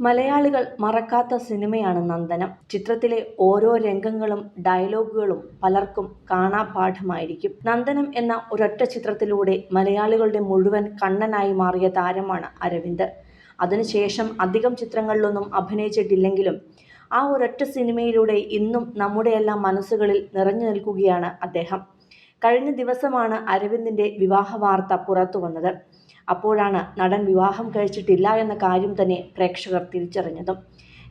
മലയാളികൾ മറക്കാത്ത സിനിമയാണ് നന്ദനം. ചിത്രത്തിലെ ഓരോ രംഗങ്ങളും ഡയലോഗുകളും പലർക്കും കാണാപാഠമായിരിക്കും. നന്ദനം എന്ന ഒരൊറ്റ ചിത്രത്തിലൂടെ മലയാളികളുടെ മുഴുവൻ കണ്ണനായി മാറിയ താരമാണ് അരവിന്ദ്. അതിനുശേഷം അധികം ചിത്രങ്ങളിലൊന്നും അഭിനയിച്ചിട്ടില്ലെങ്കിലും ആ ഒരൊറ്റ സിനിമയിലൂടെ ഇന്നും നമ്മുടെയെല്ലാം മനസ്സുകളിൽ നിറഞ്ഞു നിൽക്കുകയാണ് അദ്ദേഹം. കഴിഞ്ഞ ദിവസമാണ് അരവിന്ദിന്റെ വിവാഹ വാർത്ത പുറത്തുവന്നത്. അപ്പോഴാണ് നടൻ വിവാഹം കഴിച്ചിട്ടില്ല എന്ന കാര്യം തന്നെ പ്രേക്ഷകർ തിരിച്ചറിഞ്ഞതും.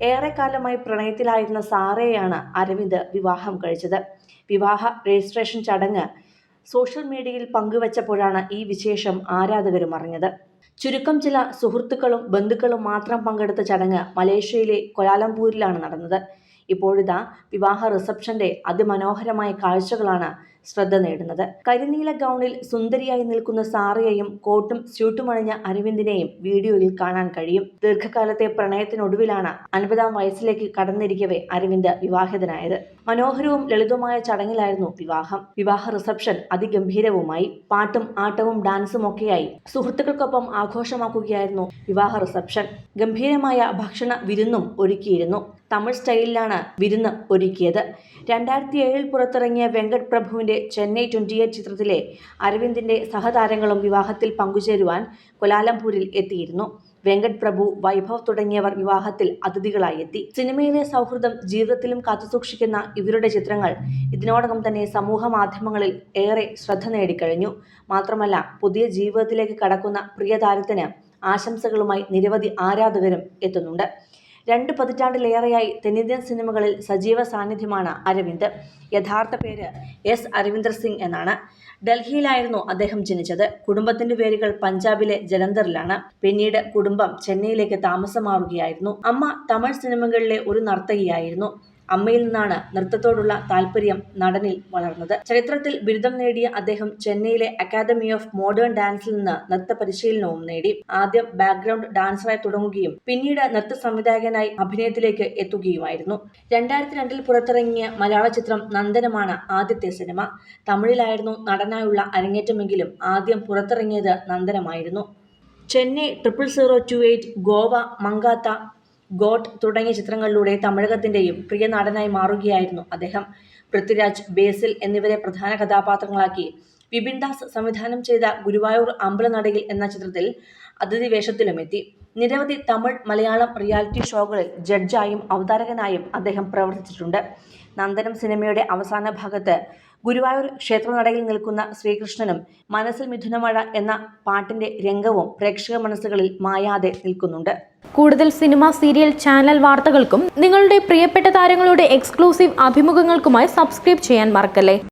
ഏറെക്കാലമായി പ്രണയത്തിലായിരുന്ന സാറയെയാണ് അരവിന്ദ് വിവാഹം കഴിച്ചത്. വിവാഹ രജിസ്ട്രേഷൻ ചടങ്ങ് സോഷ്യൽ മീഡിയയിൽ പങ്കുവച്ചപ്പോഴാണ് ഈ വിശേഷം ആരാധകരും അറിഞ്ഞത്. ചുരുക്കം ചില സുഹൃത്തുക്കളും ബന്ധുക്കളും മാത്രം പങ്കെടുത്ത ചടങ്ങ് മലേഷ്യയിലെ ക്വാലാലംപൂരിലാണ് നടന്നത്. ഇപ്പോഴിതാ വിവാഹ റിസപ്ഷന്റെ അതിമനോഹരമായ കാഴ്ചകളാണ് ശ്രദ്ധ നേടുന്നത്. കരിനീല ഗൗണിൽ സുന്ദരിയായി നിൽക്കുന്ന സാറയെയും കോട്ടും സ്യൂട്ടുമണിഞ്ഞ അരവിന്ദിനെയും വീഡിയോയിൽ കാണാൻ കഴിയും. ദീർഘകാലത്തെ പ്രണയത്തിനൊടുവിലാണ് 50-ാം വയസ്സിലേക്ക് കടന്നിരിക്കവേ അരവിന്ദ് വിവാഹിതനായത്. മനോഹരവും ലളിതവുമായ ചടങ്ങിലായിരുന്നു വിവാഹം. വിവാഹ റിസപ്ഷൻ അതിഗംഭീരവുമായി. പാട്ടും ആട്ടവും ഡാൻസും ഒക്കെയായി സുഹൃത്തുക്കൾക്കൊപ്പം ആഘോഷമാക്കുകയായിരുന്നു വിവാഹ റിസപ്ഷൻ. ഗംഭീരമായ ഭക്ഷണ വിരുന്നും ഒരുക്കിയിരുന്നു. തമിഴ് സ്റ്റൈലിലാണ് വിരുന്ന് ഒരുക്കിയത്. 2007 പുറത്തിറങ്ങിയ വെങ്കട് പ്രഭുവിന്റെ ചെന്നൈ 28 ചിത്രത്തിലെ അരവിന്ദിന്റെ സഹതാരങ്ങളും വിവാഹത്തിൽ പങ്കുചേരുവാൻ ക്വാലാലംപൂരിൽ എത്തിയിരുന്നു. വെങ്കട് പ്രഭു, വൈഭവ് തുടങ്ങിയവർ വിവാഹത്തിൽ അതിഥികളായി എത്തി. സിനിമയിലെ സൗഹൃദം ജീവിതത്തിലും കാത്തുസൂക്ഷിക്കുന്ന ഇവരുടെ ചിത്രങ്ങൾ ഇതിനോടകം തന്നെ സമൂഹ മാധ്യമങ്ങളിൽ ഏറെ ശ്രദ്ധ നേടിക്കഴിഞ്ഞു. മാത്രമല്ല, പുതിയ ജീവിതത്തിലേക്ക് കടക്കുന്ന പ്രിയ താരത്തിന് ആശംസകളുമായി നിരവധി ആരാധകരും എത്തുന്നുണ്ട്. 2 പതിറ്റാണ്ടിലേറെയായി തെന്നിന്ത്യൻ സിനിമകളിൽ സജീവ സാന്നിധ്യമാണ് അരവിന്ദ്. യഥാർത്ഥ പേര് എസ് അരവിന്ദർ സിംഗ് എന്നാണ്. ഡൽഹിയിലായിരുന്നു അദ്ദേഹം ജനിച്ചത്. കുടുംബത്തിന്റെ വേരുകൾ പഞ്ചാബിലെ ജലന്ധറിലാണ്. പിന്നീട് കുടുംബം ചെന്നൈയിലേക്ക് താമസം മാറുകയായിരുന്നു. അമ്മ തമിഴ് സിനിമകളിലെ ഒരു നർത്തകിയായിരുന്നു. അമ്മയിൽ നിന്നാണ് നൃത്തത്തോടുള്ള താല്പര്യം നടനിൽ വളർന്നത്. ചരിത്രത്തിൽ ബിരുദം നേടിയ അദ്ദേഹം ചെന്നൈയിലെ അക്കാദമി ഓഫ് മോഡേൺ ഡാൻസിൽ നിന്ന് നൃത്ത പരിശീലനവും നേടി. ആദ്യം ബാക്ക്ഗ്രൗണ്ട് ഡാൻസറായി തുടങ്ങുകയും പിന്നീട് നൃത്ത സംവിധായകനായി അഭിനയത്തിലേക്ക് എത്തുകയുമായിരുന്നു. 2002 പുറത്തിറങ്ങിയ മലയാള ചിത്രം നന്ദനമാണ് ആദ്യത്തെ സിനിമ. തമിഴിലായിരുന്നു നടനായുള്ള അരങ്ങേറ്റമെങ്കിലും ആദ്യം പുറത്തിറങ്ങിയത് നന്ദനമായിരുന്നു. ചെന്നൈ 00028, ഗോവ, മങ്കാത്ത, ഗോട്ട് തുടങ്ങിയ ചിത്രങ്ങളിലൂടെ തമിഴകത്തിന്റെയും പ്രിയ നടനായി മാറുകയായിരുന്നു അദ്ദേഹം. പൃഥ്വിരാജ്, ബേസിൽ എന്നിവരെ പ്രധാന കഥാപാത്രങ്ങളാക്കി വിപിൻ ദാസ് സംവിധാനം ചെയ്ത ഗുരുവായൂർ അമ്പലനടയിൽ എന്ന ചിത്രത്തിൽ അതിഥി വേഷത്തിലുമെത്തി. നിരവധി തമിഴ്, മലയാളം റിയാലിറ്റി ഷോകളിൽ ജഡ്ജായും അവതാരകനായും അദ്ദേഹം പ്രവർത്തിച്ചിട്ടുണ്ട്. നന്ദനം സിനിമയുടെ അവസാന ഭാഗത്ത് ഗുരുവായൂർ ക്ഷേത്രനടയിൽ നിൽക്കുന്ന ശ്രീകൃഷ്ണനും മനസ്സിൽ മിഥുനമഴ എന്ന പാട്ടിന്റെ രംഗവും പ്രേക്ഷക മനസ്സുകളിൽ മായാതെ നിൽക്കുന്നുണ്ട്. കൂടുതൽ സിനിമ, സീരിയൽ, ചാനൽ വാർത്തകൾക്കും നിങ്ങളുടെ പ്രിയപ്പെട്ട താരങ്ങളുടെ എക്സ്ക്ലൂസീവ് അഭിമുഖങ്ങൾക്കുമായി സബ്സ്ക്രൈബ് ചെയ്യാൻ മറക്കല്ലേ.